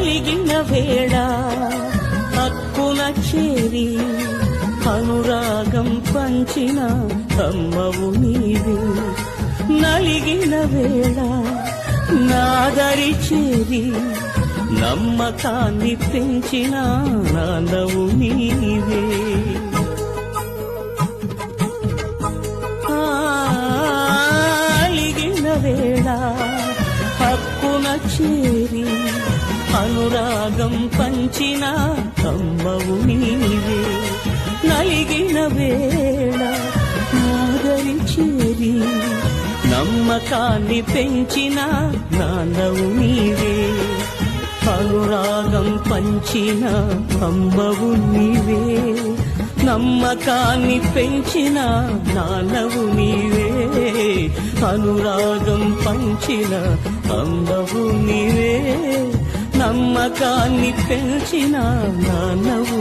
నలిగిన వేళ హక్కున చేరి అనురాగం పంచిన అమ్మవు నీవే. నలిగిన వేళ నాదరి చేరి నమ్మకాన్ని పెంచిన నాన్నవు నీవే. అలిగిన వేళ హక్కున చేరి అనురాగం పంచిన అమ్మవు నీవే. నలిగిన వేళ నాదరి చేరి నమ్మకాన్ని పెంచిన నాన్నవు నీవే. అనురాగం పంచిన అమ్మవు నీవే. నమ్మకాన్ని పెంచిన నాన్నవు నీవే. అనురాగం పంచిన అమ్మవు నీవే. నమ్మకాన్ని పెంచిన నాన్నవు